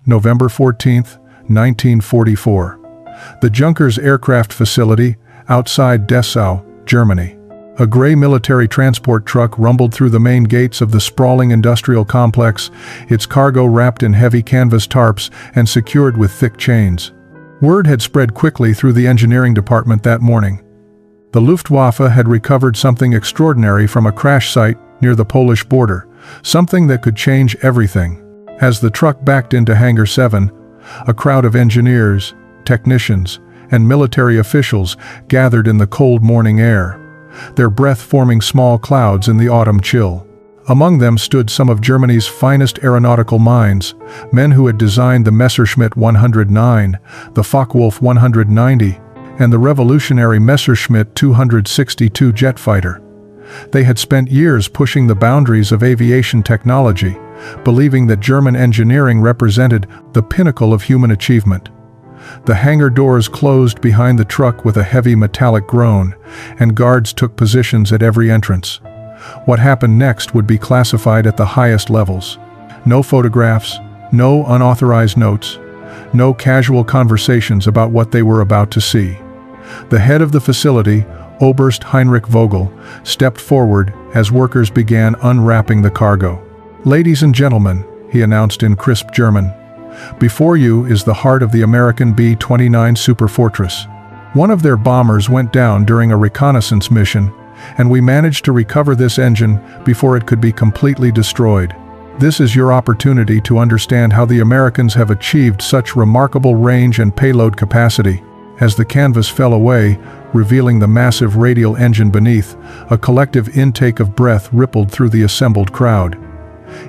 November 14, 1944. The Junkers Aircraft Facility, outside Dessau, Germany. A gray military transport truck rumbled through the main gates of the sprawling industrial complex, its cargo wrapped in heavy canvas tarps and secured with thick chains. Word had spread quickly through the engineering department that morning. The Luftwaffe had recovered something extraordinary from a crash site near the Polish border, something that could change everything. As the truck backed into Hangar 7, a crowd of engineers, technicians, and military officials gathered in the cold morning air, their breath forming small clouds in the autumn chill. Among them stood some of Germany's finest aeronautical minds, men who had designed the Messerschmitt 109, the Focke-Wulf 190, and the revolutionary Messerschmitt 262 jet fighter. They had spent years pushing the boundaries of aviation technology, believing that German engineering represented the pinnacle of human achievement. The hangar doors closed behind the truck with a heavy metallic groan, and guards took positions at every entrance. What happened next would be classified at the highest levels. No photographs, no unauthorized notes, no casual conversations about what they were about to see. The head of the facility, Oberst Heinrich Vogel, stepped forward as workers began unwrapping the cargo. "Ladies and gentlemen," he announced in crisp German, "before you is the heart of the American B-29 Superfortress. One of their bombers went down during a reconnaissance mission, and we managed to recover this engine before it could be completely destroyed. This is your opportunity to understand how the Americans have achieved such remarkable range and payload capacity." As the canvas fell away, revealing the massive radial engine beneath, a collective intake of breath rippled through the assembled crowd.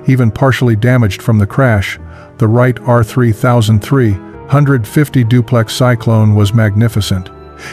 Even partially damaged from the crash, the Wright R-3003-150 Duplex-Cyclone was magnificent.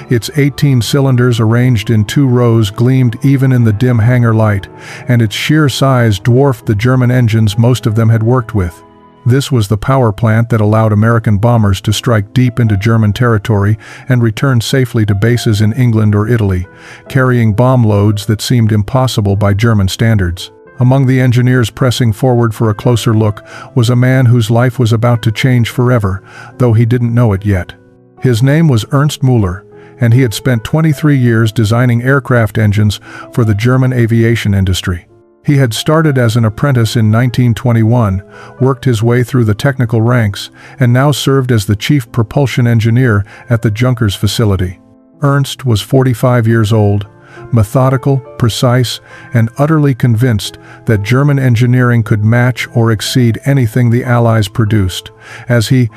Its 18 cylinders arranged in 2 rows gleamed even in the dim hangar light, and its sheer size dwarfed the German engines most of them had worked with. This was the power plant that allowed American bombers to strike deep into German territory and return safely to bases in England or Italy, carrying bomb loads that seemed impossible by German standards. Among the engineers pressing forward for a closer look was a man whose life was about to change forever, though he didn't know it yet. His name was Ernst Müller, and he had spent 23 years designing aircraft engines for the German aviation industry. He had started as an apprentice in 1921, worked his way through the technical ranks, and now served as the chief propulsion engineer at the Junkers facility. Ernst was 45 years old, methodical, precise, and utterly convinced that German engineering could match or exceed anything the Allies produced. As he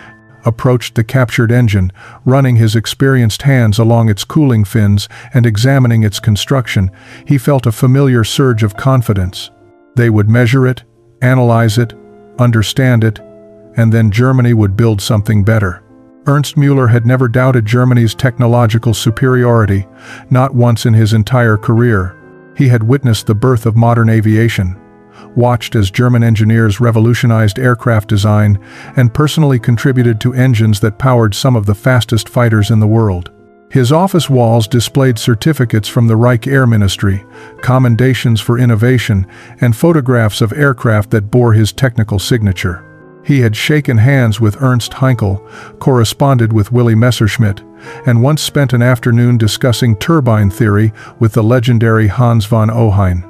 approached the captured engine, running his experienced hands along its cooling fins and examining its construction, he felt a familiar surge of confidence. They would measure it, analyze it, understand it, and then Germany would build something better. Ernst Müller had never doubted Germany's technological superiority, not once in his entire career. He had witnessed the birth of modern aviation, watched as German engineers revolutionized aircraft design, and personally contributed to engines that powered some of the fastest fighters in the world. His office walls displayed certificates from the Reich Air Ministry, commendations for innovation, and photographs of aircraft that bore his technical signature. He had shaken hands with Ernst Heinkel, corresponded with Willy Messerschmitt, and once spent an afternoon discussing turbine theory with the legendary Hans von Ohain.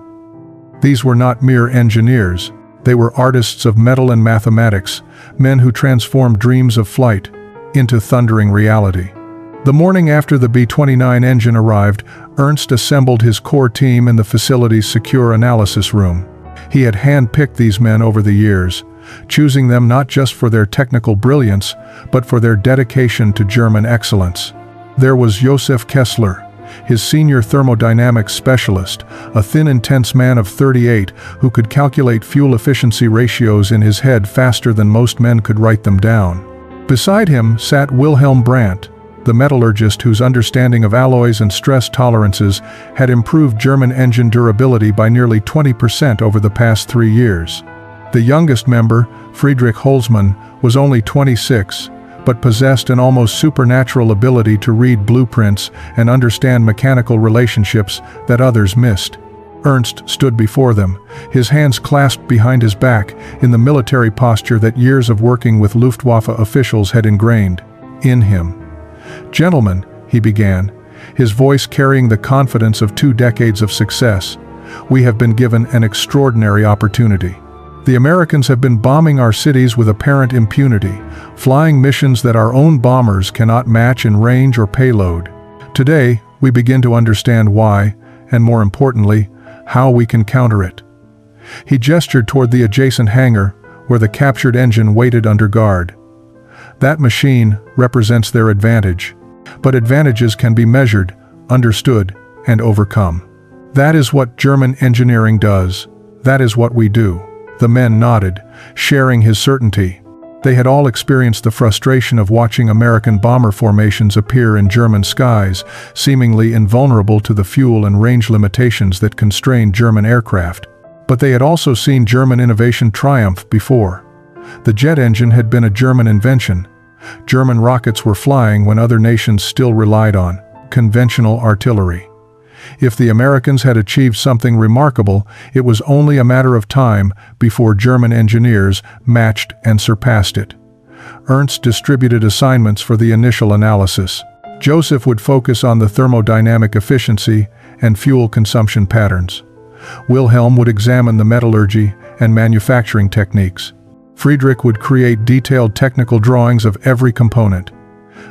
These were not mere engineers. They were artists of metal and mathematics, men who transformed dreams of flight into thundering reality. The morning after the B-29 engine arrived, Ernst assembled his core team in the facility's secure analysis room. He had hand-picked these men over the years, choosing them not just for their technical brilliance, but for their dedication to German excellence. There was Josef Kessler, his senior thermodynamics specialist, a thin, intense man of 38 who could calculate fuel efficiency ratios in his head faster than most men could write them down. Beside him sat Wilhelm Brandt, the metallurgist whose understanding of alloys and stress tolerances had improved German engine durability by nearly 20% over the past 3 years. The youngest member, Friedrich Holzmann, was only 26, but possessed an almost supernatural ability to read blueprints and understand mechanical relationships that others missed. Ernst stood before them, his hands clasped behind his back, in the military posture that years of working with Luftwaffe officials had ingrained in him. "Gentlemen," he began, his voice carrying the confidence of 2 decades of success, "we have been given an extraordinary opportunity. The Americans have been bombing our cities with apparent impunity, flying missions that our own bombers cannot match in range or payload. Today, we begin to understand why, and more importantly, how we can counter it." He gestured toward the adjacent hangar, where the captured engine waited under guard. "That machine represents their advantage. But advantages can be measured, understood, and overcome. That is what German engineering does. That is what we do." The men nodded, sharing his certainty. They had all experienced the frustration of watching American bomber formations appear in German skies, seemingly invulnerable to the fuel and range limitations that constrained German aircraft. But they had also seen German innovation triumph before. The jet engine had been a German invention. German rockets were flying when other nations still relied on conventional artillery. If the Americans had achieved something remarkable, it was only a matter of time before German engineers matched and surpassed it. Ernst distributed assignments for the initial analysis. Joseph would focus on the thermodynamic efficiency and fuel consumption patterns. Wilhelm would examine the metallurgy and manufacturing techniques. Friedrich would create detailed technical drawings of every component,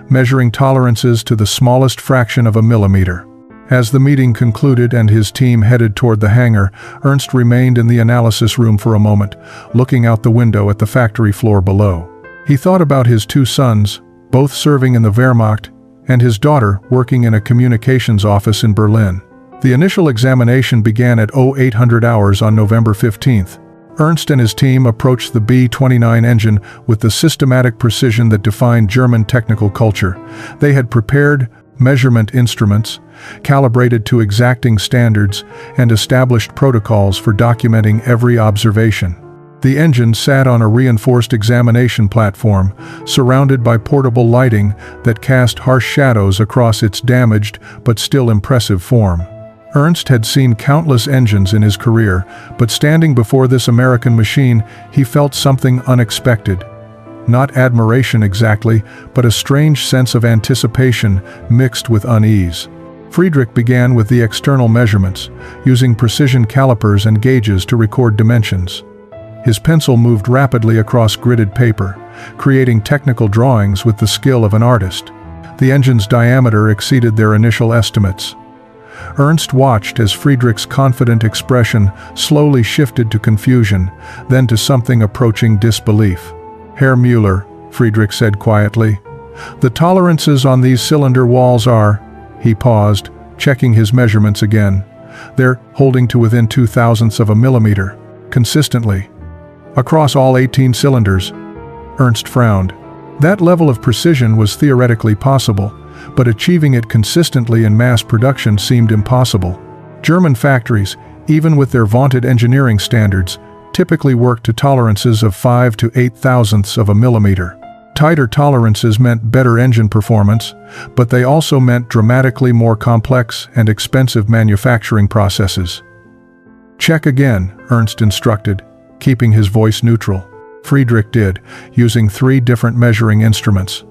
measuring tolerances to the smallest fraction of a millimeter. As the meeting concluded and his team headed toward the hangar, Ernst remained in the analysis room for a moment, looking out the window at the factory floor below. He thought about his 2 sons, both serving in the Wehrmacht, and his daughter working in a communications office in Berlin. The initial examination began at 0800 hours on November 15th. Ernst and his team approached the B-29 engine with the systematic precision that defined German technical culture. They had prepared measurement instruments, calibrated to exacting standards, and established protocols for documenting every observation. The engine sat on a reinforced examination platform, surrounded by portable lighting that cast harsh shadows across its damaged but still impressive form. Ernst had seen countless engines in his career, but standing before this American machine, he felt something unexpected. Not admiration exactly, but a strange sense of anticipation mixed with unease. Friedrich began with the external measurements, using precision calipers and gauges to record dimensions. His pencil moved rapidly across gridded paper, creating technical drawings with the skill of an artist. The engine's diameter exceeded their initial estimates. Ernst watched as Friedrich's confident expression slowly shifted to confusion, then to something approaching disbelief. "Herr Müller," Friedrich said quietly, "the tolerances on these cylinder walls are—" He paused, checking his measurements again. "They're holding to within 0.02 of a millimeter, consistently. Across all 18 cylinders." Ernst frowned. That level of precision was theoretically possible, but achieving it consistently in mass production seemed impossible. German factories, even with their vaunted engineering standards, typically worked to tolerances of 5 to 8 thousandths of a millimeter. Tighter tolerances meant better engine performance, but they also meant dramatically more complex and expensive manufacturing processes. "Check again," Ernst instructed, keeping his voice neutral. Friedrich did, using 3 different measuring instruments.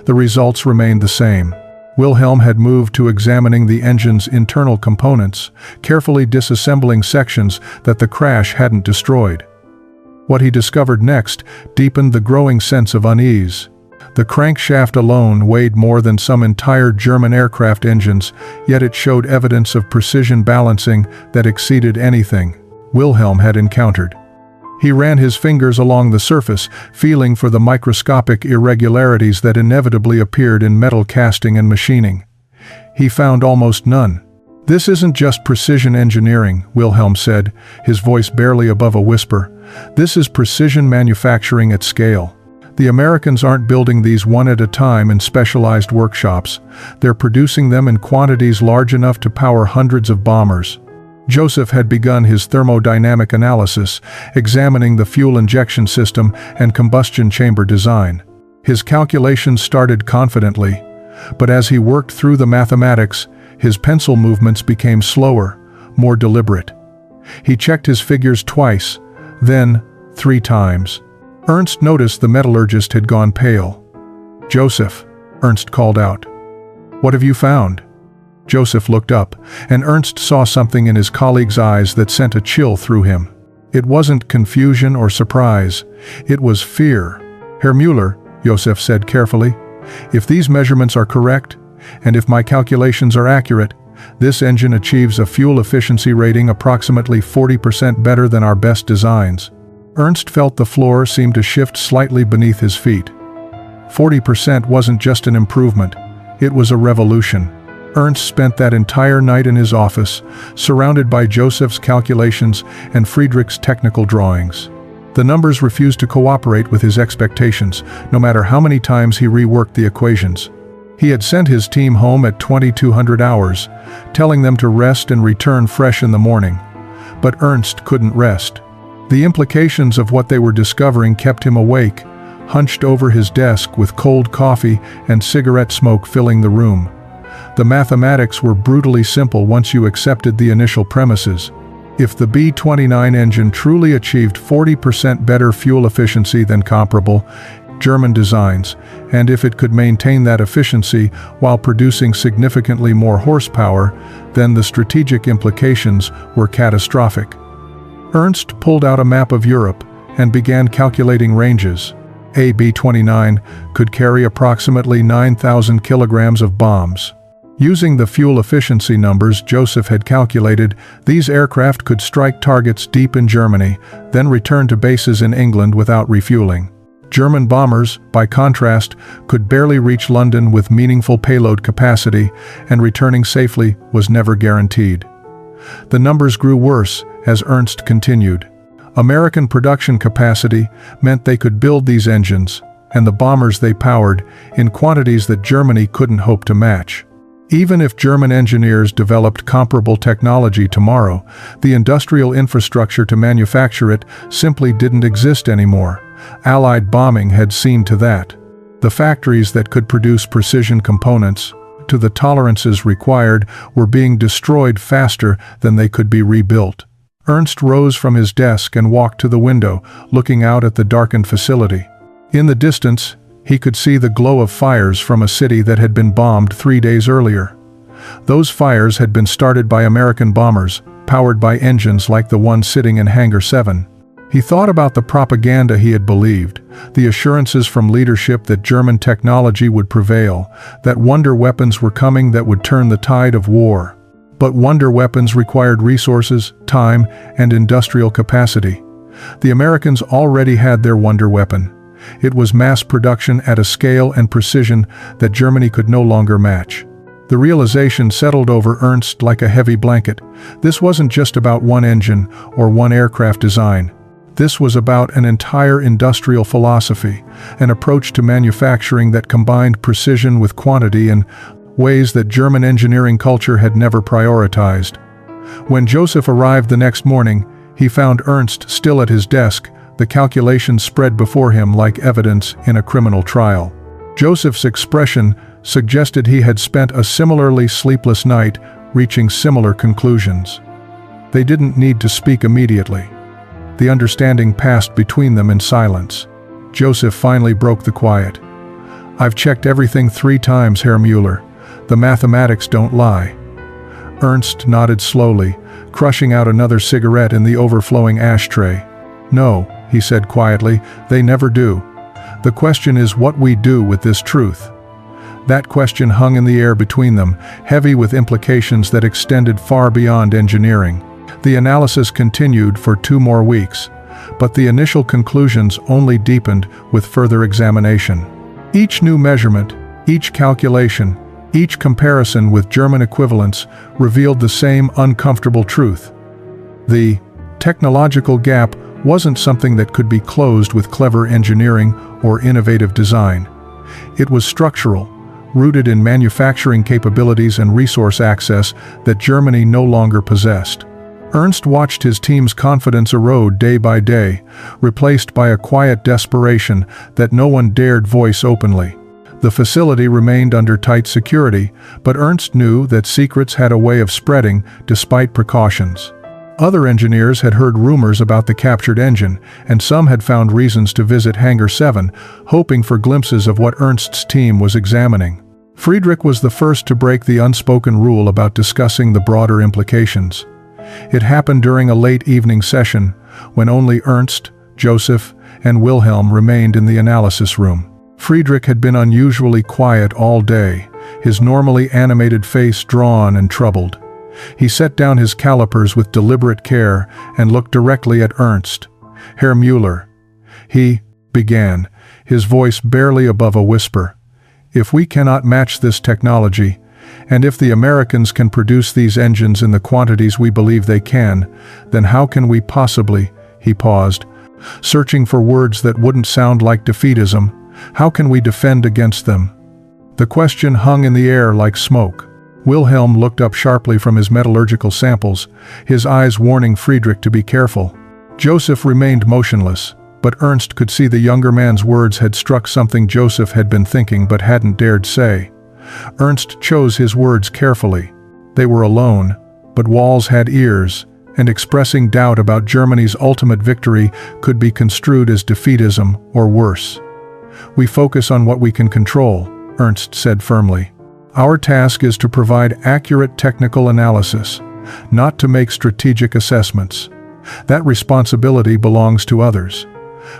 The results remained the same. Wilhelm had moved to examining the engine's internal components, carefully disassembling sections that the crash hadn't destroyed. What he discovered next deepened the growing sense of unease. The crankshaft alone weighed more than some entire German aircraft engines, yet it showed evidence of precision balancing that exceeded anything Wilhelm had encountered. He ran his fingers along the surface, feeling for the microscopic irregularities that inevitably appeared in metal casting and machining. He found almost none. "This isn't just precision engineering," Wilhelm said, his voice barely above a whisper. "This is precision manufacturing at scale. The Americans aren't building these one at a time in specialized workshops. They're producing them in quantities large enough to power hundreds of bombers." Joseph had begun his thermodynamic analysis, examining the fuel injection system and combustion chamber design. His calculations started confidently, but as he worked through the mathematics, his pencil movements became slower, more deliberate. He checked his figures twice, then 3 times. Ernst noticed the metallurgist had gone pale. "Joseph," Ernst called out. "What have you found?" Joseph looked up, and Ernst saw something in his colleague's eyes that sent a chill through him. It wasn't confusion or surprise. It was fear. "Herr Müller," Joseph said carefully, "if these measurements are correct, and if my calculations are accurate, this engine achieves a fuel efficiency rating approximately 40% better than our best designs." Ernst felt the floor seemed to shift slightly beneath his feet. 40% wasn't just an improvement, it was a revolution. Ernst spent that entire night in his office, surrounded by Joseph's calculations and Friedrich's technical drawings. The numbers refused to cooperate with his expectations, no matter how many times he reworked the equations. He had sent his team home at 2200 hours, telling them to rest and return fresh in the morning. But Ernst couldn't rest. The implications of what they were discovering kept him awake, hunched over his desk with cold coffee and cigarette smoke filling the room. The mathematics were brutally simple once you accepted the initial premises. If the B-29 engine truly achieved 40% better fuel efficiency than comparable German designs, and if it could maintain that efficiency while producing significantly more horsepower, then the strategic implications were catastrophic. Ernst pulled out a map of Europe and began calculating ranges. A B-29 could carry approximately 9,000 kilograms of bombs. Using the fuel efficiency numbers Joseph had calculated, these aircraft could strike targets deep in Germany, then return to bases in England without refueling. German bombers, by contrast, could barely reach London with meaningful payload capacity, and returning safely was never guaranteed. The numbers grew worse as Ernst continued. American production capacity meant they could build these engines, and the bombers they powered, in quantities that Germany couldn't hope to match. Even if German engineers developed comparable technology tomorrow, the industrial infrastructure to manufacture it simply didn't exist anymore. Allied bombing had seen to that. The factories that could produce precision components, to the tolerances required, were being destroyed faster than they could be rebuilt. Ernst rose from his desk and walked to the window, looking out at the darkened facility. In the distance, he could see the glow of fires from a city that had been bombed 3 days earlier. Those fires had been started by American bombers, powered by engines like the one sitting in Hangar 7. He thought about the propaganda he had believed, the assurances from leadership that German technology would prevail, that wonder weapons were coming that would turn the tide of war. But wonder weapons required resources, time, and industrial capacity. The Americans already had their wonder weapon. It was mass production at a scale and precision that Germany could no longer match. The realization settled over Ernst like a heavy blanket. This wasn't just about one engine or one aircraft design. This was about an entire industrial philosophy, an approach to manufacturing that combined precision with quantity in ways that German engineering culture had never prioritized. When Joseph arrived the next morning, he found Ernst still at his desk, the calculations spread before him like evidence in a criminal trial. Joseph's expression suggested he had spent a similarly sleepless night, reaching similar conclusions. They didn't need to speak immediately. The understanding passed between them in silence. Joseph finally broke the quiet. "I've checked everything 3 times, Herr Müller. The mathematics don't lie." Ernst nodded slowly, crushing out another cigarette in the overflowing ashtray. "No," he said quietly, "they never do. The question is what we do with this truth." That question hung in the air between them, heavy with implications that extended far beyond engineering. The analysis continued for 2 more weeks, but the initial conclusions only deepened with further examination. Each new measurement, each calculation, each comparison with German equivalents revealed the same uncomfortable truth. The technological gap wasn't something that could be closed with clever engineering or innovative design. It was structural, rooted in manufacturing capabilities and resource access that Germany no longer possessed. Ernst watched his team's confidence erode day by day, replaced by a quiet desperation that no one dared voice openly. The facility remained under tight security, but Ernst knew that secrets had a way of spreading despite precautions. Other engineers had heard rumors about the captured engine, and some had found reasons to visit Hangar 7, hoping for glimpses of what Ernst's team was examining. Friedrich was the first to break the unspoken rule about discussing the broader implications. It happened during a late evening session, when only Ernst, Joseph, and Wilhelm remained in the analysis room. Friedrich had been unusually quiet all day, his normally animated face drawn and troubled. He set down his calipers with deliberate care and looked directly at Ernst. "Herr Müller," he began, his voice barely above a whisper. "If we cannot match this technology, and if the Americans can produce these engines in the quantities we believe they can, then how can we possibly," he paused, searching for words that wouldn't sound like defeatism, "how can we defend against them?" The question hung in the air like smoke. Wilhelm looked up sharply from his metallurgical samples, his eyes warning Friedrich to be careful. Joseph remained motionless, but Ernst could see the younger man's words had struck something Joseph had been thinking but hadn't dared say. Ernst chose his words carefully. They were alone, but walls had ears, and expressing doubt about Germany's ultimate victory could be construed as defeatism or worse. "We focus on what we can control," Ernst said firmly. "Our task is to provide accurate technical analysis, not to make strategic assessments. That responsibility belongs to others."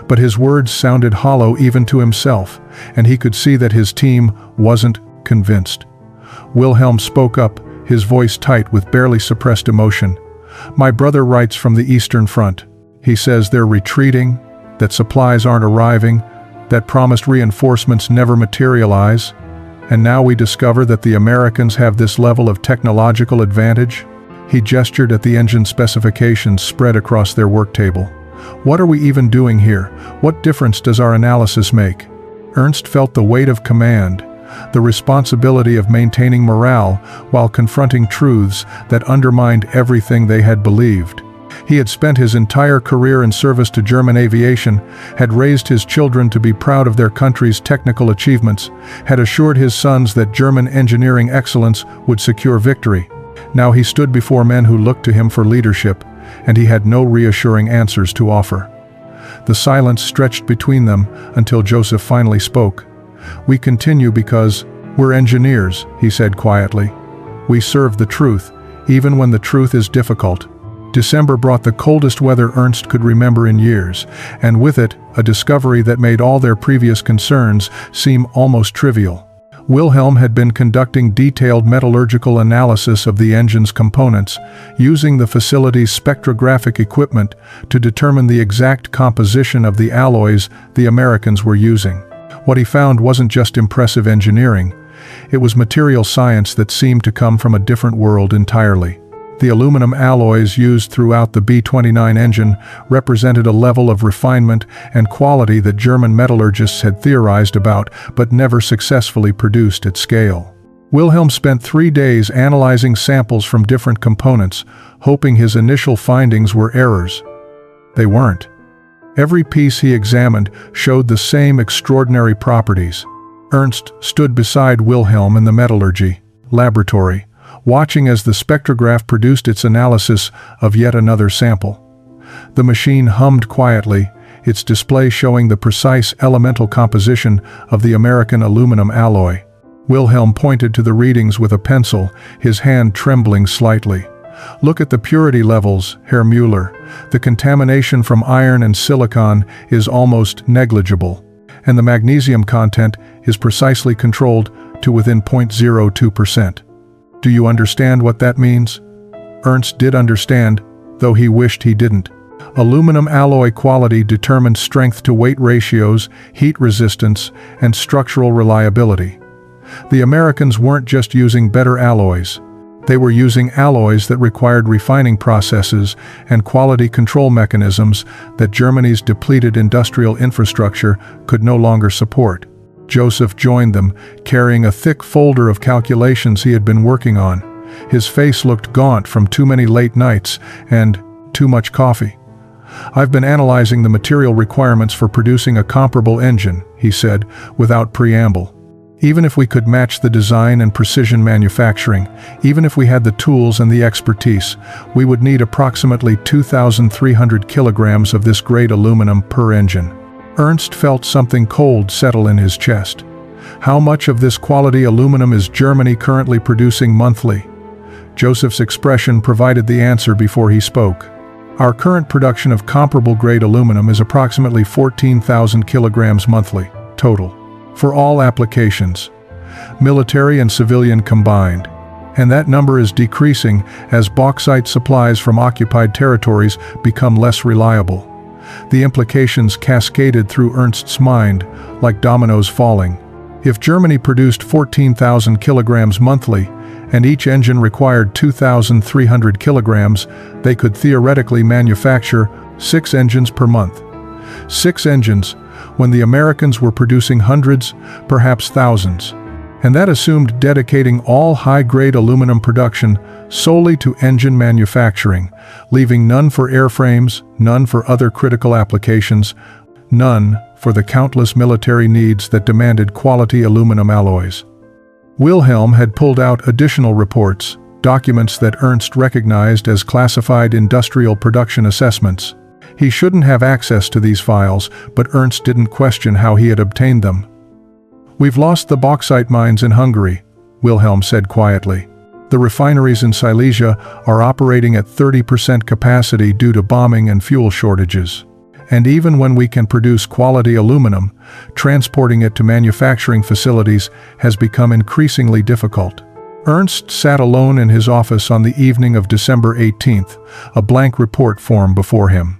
But his words sounded hollow even to himself, and he could see that his team wasn't convinced. Wilhelm spoke up, his voice tight with barely suppressed emotion. "My brother writes from the Eastern Front. He says they're retreating, that supplies aren't arriving, that promised reinforcements never materialize. And now we discover that the Americans have this level of technological advantage." He gestured at the engine specifications spread across their work table. "What are we even doing here? What difference does our analysis make?" Ernst felt the weight of command, the responsibility of maintaining morale while confronting truths that undermined everything they had believed. He had spent his entire career in service to German aviation, had raised his children to be proud of their country's technical achievements, had assured his sons that German engineering excellence would secure victory. Now he stood before men who looked to him for leadership, and he had no reassuring answers to offer. The silence stretched between them until Joseph finally spoke. "We continue because we're engineers," he said quietly. "We serve the truth, even when the truth is difficult." December brought the coldest weather Ernst could remember in years, and with it, a discovery that made all their previous concerns seem almost trivial. Wilhelm had been conducting detailed metallurgical analysis of the engine's components, using the facility's spectrographic equipment to determine the exact composition of the alloys the Americans were using. What he found wasn't just impressive engineering, it was material science that seemed to come from a different world entirely. The aluminum alloys used throughout the B-29 engine represented a level of refinement and quality that German metallurgists had theorized about but never successfully produced at scale. Wilhelm spent 3 days analyzing samples from different components, hoping his initial findings were errors. They weren't. Every piece he examined showed the same extraordinary properties. Ernst stood beside Wilhelm in the metallurgy laboratory, watching as the spectrograph produced its analysis of yet another sample. The machine hummed quietly, its display showing the precise elemental composition of the American aluminum alloy. Wilhelm pointed to the readings with a pencil, his hand trembling slightly. "Look at the purity levels, Herr Müller. The contamination from iron and silicon is almost negligible, and the magnesium content is precisely controlled to within 0.02%. Do you understand what that means?" Ernst did understand, though he wished he didn't. Aluminum alloy quality determined strength-to-weight ratios, heat resistance, and structural reliability. The Americans weren't just using better alloys. They were using alloys that required refining processes and quality control mechanisms that Germany's depleted industrial infrastructure could no longer support. Joseph joined them, carrying a thick folder of calculations he had been working on. His face looked gaunt from too many late nights and too much coffee. "I've been analyzing the material requirements for producing a comparable engine," he said, without preamble. Even if we could match the design and precision manufacturing, even if we had the tools and the expertise, we would need approximately 2,300 kilograms of this grade aluminum per engine. Ernst felt something cold settle in his chest. How much of this quality aluminum is Germany currently producing monthly? Joseph's expression provided the answer before he spoke. Our current production of comparable grade aluminum is approximately 14,000 kilograms monthly, total, for all applications, military and civilian combined. And that number is decreasing as bauxite supplies from occupied territories become less reliable. The implications cascaded through Ernst's mind, like dominoes falling. If Germany produced 14,000 kilograms monthly, and each engine required 2,300 kilograms, they could theoretically manufacture 6 engines per month. 6 engines, when the Americans were producing hundreds, perhaps thousands. And that assumed dedicating all high-grade aluminum production solely to engine manufacturing, leaving none for airframes, none for other critical applications, none for the countless military needs that demanded quality aluminum alloys. Wilhelm had pulled out additional reports, documents that Ernst recognized as classified industrial production assessments. He shouldn't have access to these files, but Ernst didn't question how he had obtained them. "We've lost the bauxite mines in Hungary," Wilhelm said quietly. "The refineries in Silesia are operating at 30% capacity due to bombing and fuel shortages. And even when we can produce quality aluminum, transporting it to manufacturing facilities has become increasingly difficult." Ernst sat alone in his office on the evening of December 18th, a blank report form before him.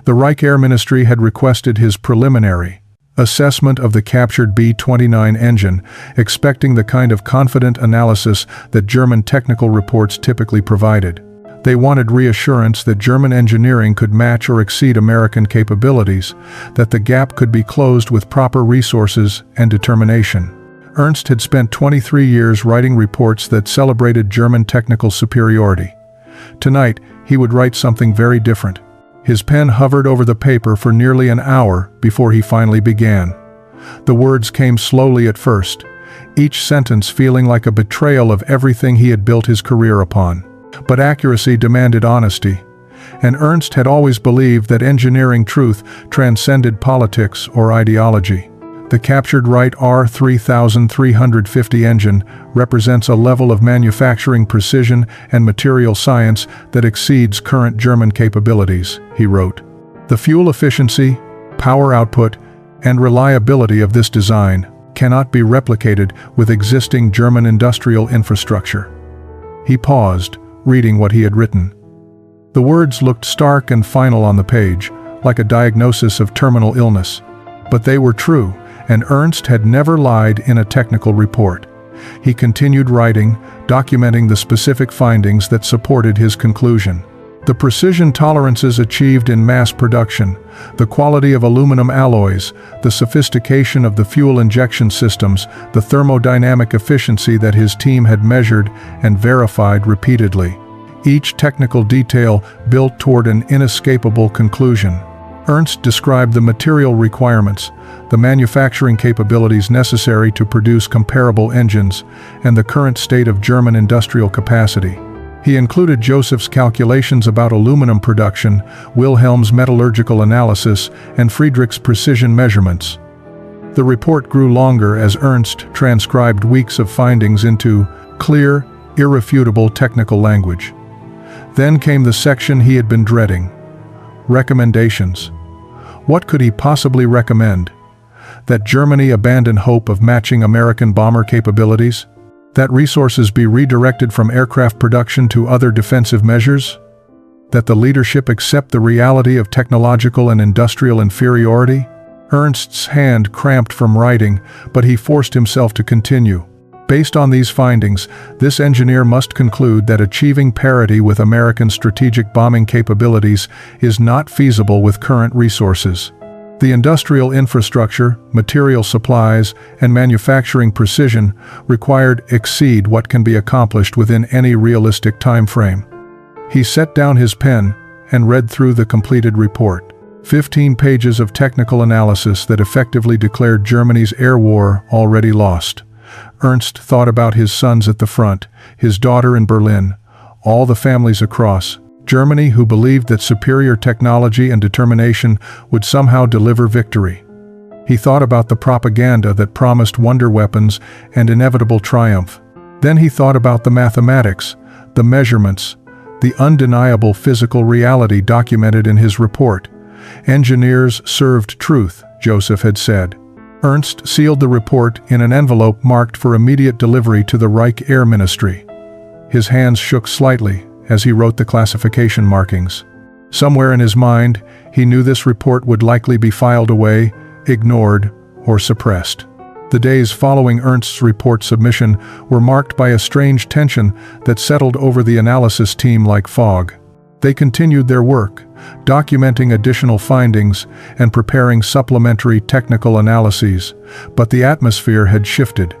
The Reich Air Ministry had requested his preliminary assessment of the captured B-29 engine, expecting the kind of confident analysis that German technical reports typically provided. They wanted reassurance that German engineering could match or exceed American capabilities, that the gap could be closed with proper resources and determination. Ernst had spent 23 years writing reports that celebrated German technical superiority. Tonight, he would write something very different. His pen hovered over the paper for nearly an hour before he finally began. The words came slowly at first, each sentence feeling like a betrayal of everything he had built his career upon. But accuracy demanded honesty, and Ernst had always believed that engineering truth transcended politics or ideology. The captured Wright R-3350 engine represents a level of manufacturing precision and material science that exceeds current German capabilities, he wrote. The fuel efficiency, power output, and reliability of this design cannot be replicated with existing German industrial infrastructure. He paused, reading what he had written. The words looked stark and final on the page, like a diagnosis of terminal illness. But they were true, and Ernst had never lied in a technical report. He continued writing, documenting the specific findings that supported his conclusion. The precision tolerances achieved in mass production, the quality of aluminum alloys, the sophistication of the fuel injection systems, the thermodynamic efficiency that his team had measured and verified repeatedly. Each technical detail built toward an inescapable conclusion. Ernst described the material requirements, the manufacturing capabilities necessary to produce comparable engines, and the current state of German industrial capacity. He included Joseph's calculations about aluminum production, Wilhelm's metallurgical analysis, and Friedrich's precision measurements. The report grew longer as Ernst transcribed weeks of findings into clear, irrefutable technical language. Then came the section he had been dreading. Recommendations. What could he possibly recommend? That Germany abandon hope of matching American bomber capabilities? That resources be redirected from aircraft production to other defensive measures? That the leadership accept the reality of technological and industrial inferiority? Ernst's hand cramped from writing, but he forced himself to continue. Based on these findings, this engineer must conclude that achieving parity with American strategic bombing capabilities is not feasible with current resources. The industrial infrastructure, material supplies, and manufacturing precision required exceed what can be accomplished within any realistic time frame. He set down his pen and read through the completed report. 15 pages of technical analysis that effectively declared Germany's air war already lost. Ernst thought about his sons at the front, his daughter in Berlin, all the families across Germany who believed that superior technology and determination would somehow deliver victory. He thought about the propaganda that promised wonder weapons and inevitable triumph. Then he thought about the mathematics, the measurements, the undeniable physical reality documented in his report. Engineers served truth, Joseph had said. Ernst sealed the report in an envelope marked for immediate delivery to the Reich Air Ministry. His hands shook slightly as he wrote the classification markings. Somewhere in his mind, he knew this report would likely be filed away, ignored, or suppressed. The days following Ernst's report submission were marked by a strange tension that settled over the analysis team like fog. They continued their work, documenting additional findings and preparing supplementary technical analyses, but the atmosphere had shifted.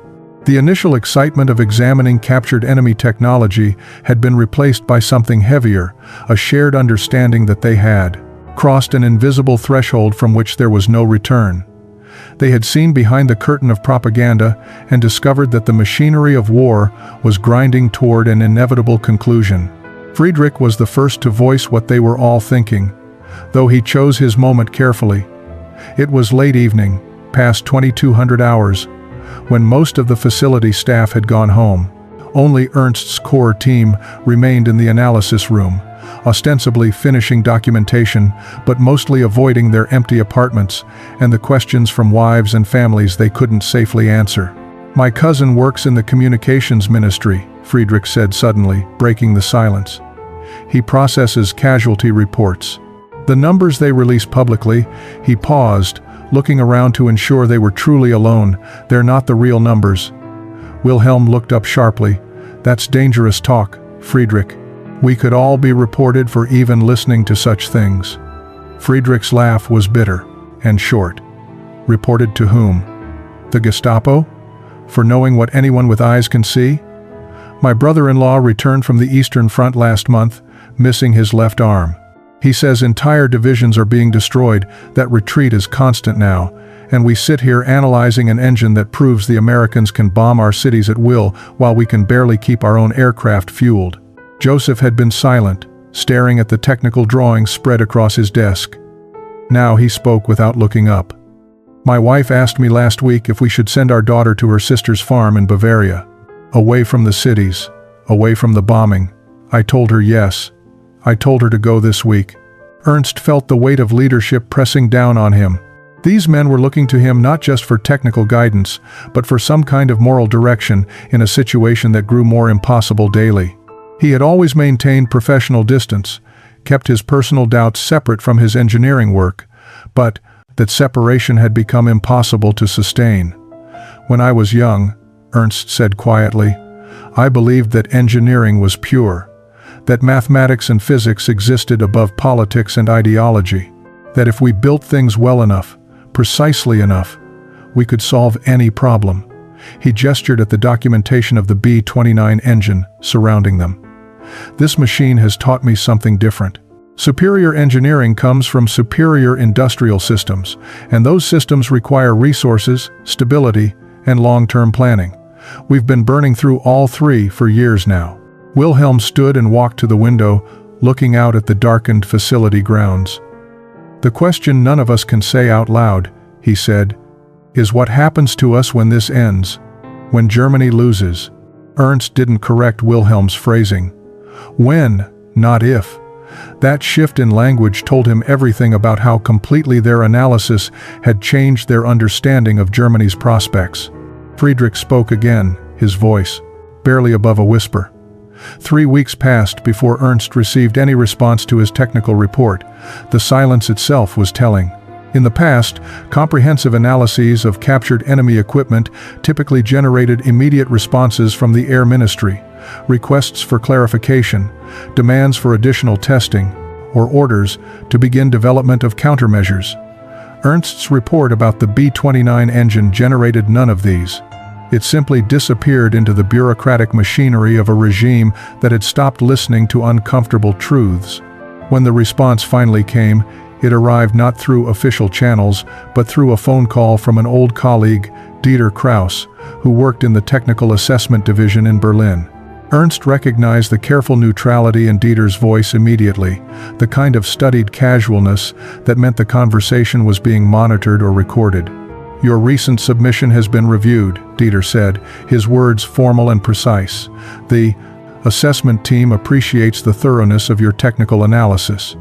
The initial excitement of examining captured enemy technology had been replaced by something heavier, a shared understanding that they had crossed an invisible threshold from which there was no return. They had seen behind the curtain of propaganda and discovered that the machinery of war was grinding toward an inevitable conclusion. Friedrich was the first to voice what they were all thinking, though he chose his moment carefully. It was late evening, past 2200 hours, when most of the facility staff had gone home. Only Ernst's core team remained in the analysis room, ostensibly finishing documentation, but mostly avoiding their empty apartments and the questions from wives and families they couldn't safely answer. "My cousin works in the communications ministry," Friedrich said suddenly, breaking the silence. "He processes casualty reports. The numbers they release publicly," he paused, looking around to ensure they were truly alone. "They're not the real numbers." Wilhelm looked up sharply. "That's dangerous talk, Friedrich. We could all be reported for even listening to such things." Friedrich's laugh was bitter and short. "Reported to whom? The Gestapo? For knowing what anyone with eyes can see? My brother-in-law returned from the Eastern Front last month, missing his left arm. He says entire divisions are being destroyed, that retreat is constant now, and we sit here analyzing an engine that proves the Americans can bomb our cities at will while we can barely keep our own aircraft fueled." Joseph had been silent, staring at the technical drawings spread across his desk. Now he spoke without looking up. "My wife asked me last week if we should send our daughter to her sister's farm in Bavaria, away from the cities, away from the bombing. I told her yes. I told her to go this week." Ernst felt the weight of leadership pressing down on him. These men were looking to him not just for technical guidance, but for some kind of moral direction in a situation that grew more impossible daily. He had always maintained professional distance, kept his personal doubts separate from his engineering work, but that separation had become impossible to sustain. "When I was young," Ernst said quietly, "I believed that engineering was pure, that mathematics and physics existed above politics and ideology, that if we built things well enough, precisely enough, we could solve any problem." He gestured at the documentation of the B-29 engine surrounding them. "This machine has taught me something different. Superior engineering comes from superior industrial systems, and those systems require resources, stability, and long-term planning. We've been burning through all three for years now." Wilhelm stood and walked to the window, looking out at the darkened facility grounds. "The question none of us can say out loud," he said, "is what happens to us when this ends, when Germany loses." Ernst didn't correct Wilhelm's phrasing. When, not if. That shift in language told him everything about how completely their analysis had changed their understanding of Germany's prospects. Friedrich spoke again, his voice barely above a whisper. 3 weeks passed before Ernst received any response to his technical report. The silence itself was telling. In the past, comprehensive analyses of captured enemy equipment typically generated immediate responses from the Air Ministry, requests for clarification, demands for additional testing, or orders to begin development of countermeasures. Ernst's report about the B-29 engine generated none of these. It simply disappeared into the bureaucratic machinery of a regime that had stopped listening to uncomfortable truths. When the response finally came, it arrived not through official channels, but through a phone call from an old colleague, Dieter Kraus, who worked in the Technical Assessment Division in Berlin. Ernst recognized the careful neutrality in Dieter's voice immediately, the kind of studied casualness that meant the conversation was being monitored or recorded. "Your recent submission has been reviewed," Dieter said, his words formal and precise. "The assessment team appreciates the thoroughness of your technical analysis.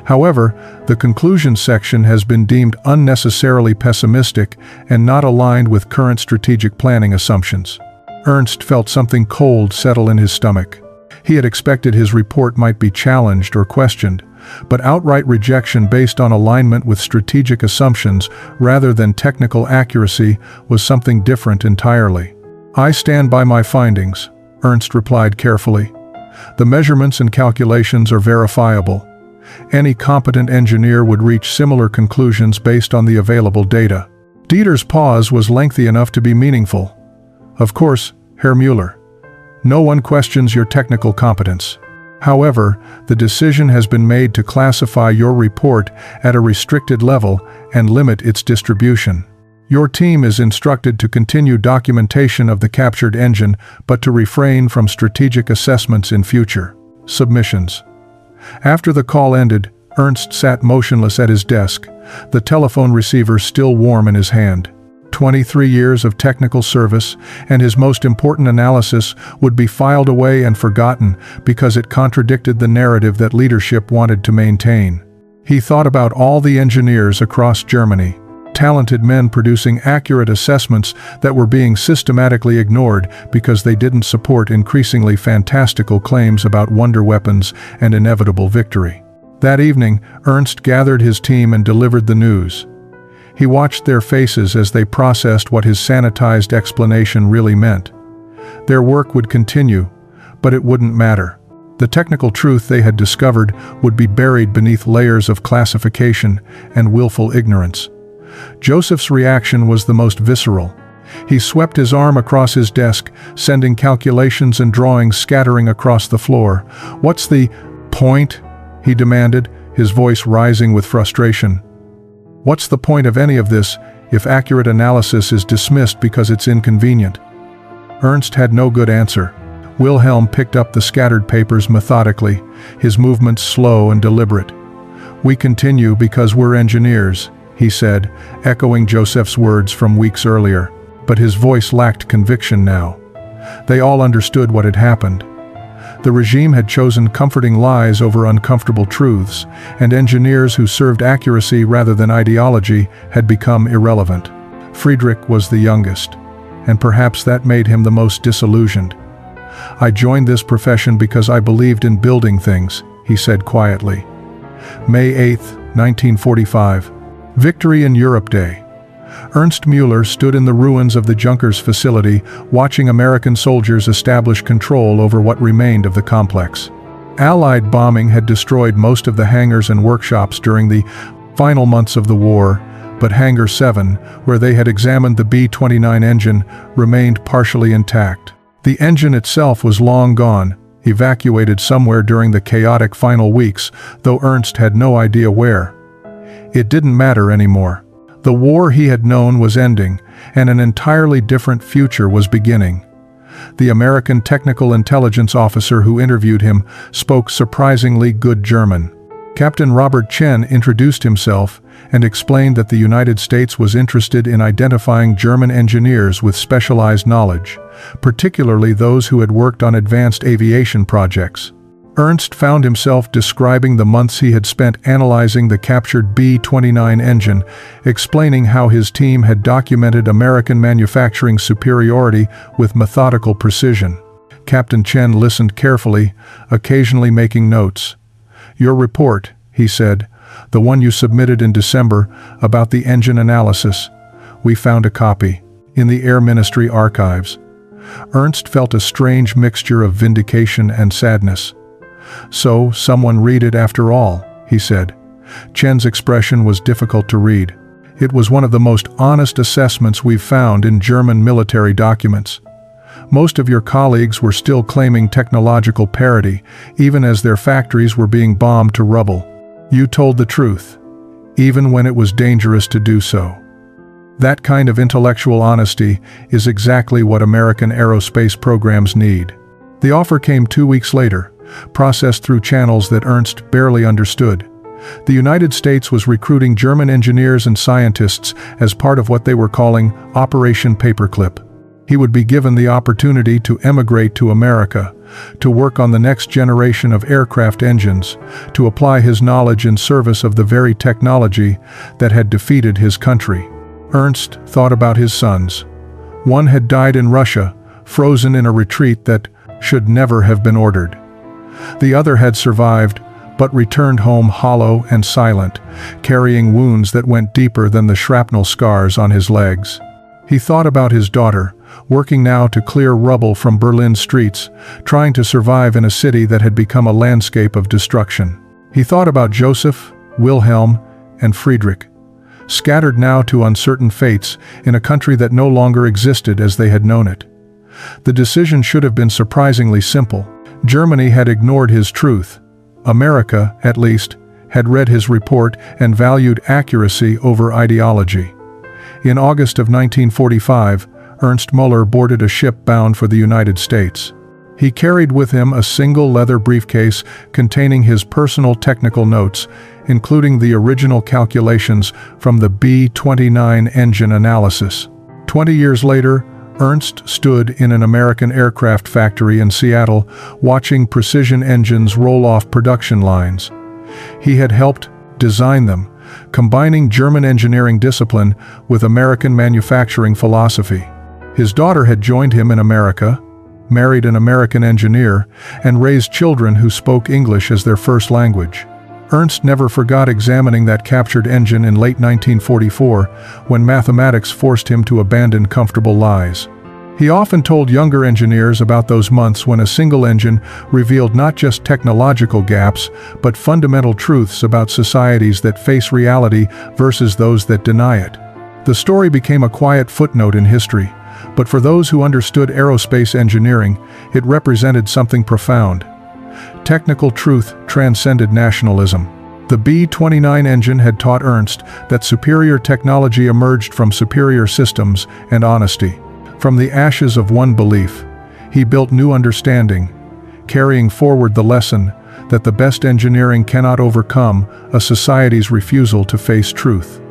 However, the conclusion section has been deemed unnecessarily pessimistic and not aligned with current strategic planning assumptions." Ernst felt something cold settle in his stomach. He had expected his report might be challenged or questioned, but outright rejection based on alignment with strategic assumptions rather than technical accuracy was something different entirely. "I stand by my findings," Ernst replied carefully. "The measurements and calculations are verifiable. Any competent engineer would reach similar conclusions based on the available data." Dieter's pause was lengthy enough to be meaningful. "Of course, Herr Müller. No one questions your technical competence. However, the decision has been made to classify your report at a restricted level and limit its distribution. Your team is instructed to continue documentation of the captured engine, but to refrain from strategic assessments in future submissions." After the call ended, Ernst sat motionless at his desk, the telephone receiver still warm in his hand. 23 years of technical service, and his most important analysis would be filed away and forgotten because it contradicted the narrative that leadership wanted to maintain. He thought about all the engineers across Germany, talented men producing accurate assessments that were being systematically ignored because they didn't support increasingly fantastical claims about wonder weapons and inevitable victory. That evening, Ernst gathered his team and delivered the news. He watched their faces as they processed what his sanitized explanation really meant. Their work would continue, but it wouldn't matter. The technical truth they had discovered would be buried beneath layers of classification and willful ignorance. Joseph's reaction was the most visceral. He swept his arm across his desk, sending calculations and drawings scattering across the floor. "What's the point?" he demanded, his voice rising with frustration. "What's the point of any of this if accurate analysis is dismissed because it's inconvenient?" Ernst had no good answer. Wilhelm picked up the scattered papers methodically, his movements slow and deliberate. "We continue because we're engineers," he said, echoing Joseph's words from weeks earlier. But his voice lacked conviction now. They all understood what had happened. The regime had chosen comforting lies over uncomfortable truths, and engineers who served accuracy rather than ideology had become irrelevant. Friedrich was the youngest, and perhaps that made him the most disillusioned. "I joined this profession because I believed in building things," he said quietly. May 8, 1945. Victory in Europe Day. Ernst Müller stood in the ruins of the Junkers facility, watching American soldiers establish control over what remained of the complex. Allied bombing had destroyed most of the hangars and workshops during the final months of the war, but Hangar 7, where they had examined the B-29 engine, remained partially intact. The engine itself was long gone, evacuated somewhere during the chaotic final weeks, though Ernst had no idea where. It didn't matter anymore. The war he had known was ending, and an entirely different future was beginning. The American technical intelligence officer who interviewed him spoke surprisingly good German. Captain Robert Chen introduced himself and explained that the United States was interested in identifying German engineers with specialized knowledge, particularly those who had worked on advanced aviation projects. Ernst found himself describing the months he had spent analyzing the captured B-29 engine, explaining how his team had documented American manufacturing superiority with methodical precision. Captain Chen listened carefully, occasionally making notes. "Your report," he said, "the one you submitted in December about the engine analysis. We found a copy in the Air Ministry archives." Ernst felt a strange mixture of vindication and sadness. "So, someone read it after all," he said. Chen's expression was difficult to read. "It was one of the most honest assessments we've found in German military documents. Most of your colleagues were still claiming technological parity, even as their factories were being bombed to rubble. You told the truth, even when it was dangerous to do so." That kind of intellectual honesty is exactly what American aerospace programs need. The offer came 2 weeks later, processed through channels that Ernst barely understood. The United States was recruiting German engineers and scientists as part of what they were calling Operation Paperclip. He would be given the opportunity to emigrate to America, to work on the next generation of aircraft engines, to apply his knowledge in service of the very technology that had defeated his country. Ernst thought about his sons. One had died in Russia, frozen in a retreat that should never have been ordered. The other had survived, but returned home hollow and silent, carrying wounds that went deeper than the shrapnel scars on his legs. He thought about his daughter, working now to clear rubble from Berlin streets, trying to survive in a city that had become a landscape of destruction. He thought about Joseph, Wilhelm, and Friedrich, scattered now to uncertain fates in a country that no longer existed as they had known it. The decision should have been surprisingly simple. Germany had ignored his truth. America, at least, had read his report and valued accuracy over ideology. In August of 1945, Ernst Müller boarded a ship bound for the United States. He carried with him a single leather briefcase containing his personal technical notes, including the original calculations from the B-29 engine analysis. 20 years later, Ernst stood in an American aircraft factory in Seattle, watching precision engines roll off production lines. He had helped design them, combining German engineering discipline with American manufacturing philosophy. His daughter had joined him in America, married an American engineer, and raised children who spoke English as their first language. Ernst never forgot examining that captured engine in late 1944, when mathematics forced him to abandon comfortable lies. He often told younger engineers about those months when a single engine revealed not just technological gaps, but fundamental truths about societies that face reality versus those that deny it. The story became a quiet footnote in history, but for those who understood aerospace engineering, it represented something profound. Technical truth transcended nationalism. The B-29 engine had taught Ernst that superior technology emerged from superior systems and honesty. From the ashes of one belief, he built new understanding, carrying forward the lesson that the best engineering cannot overcome a society's refusal to face truth.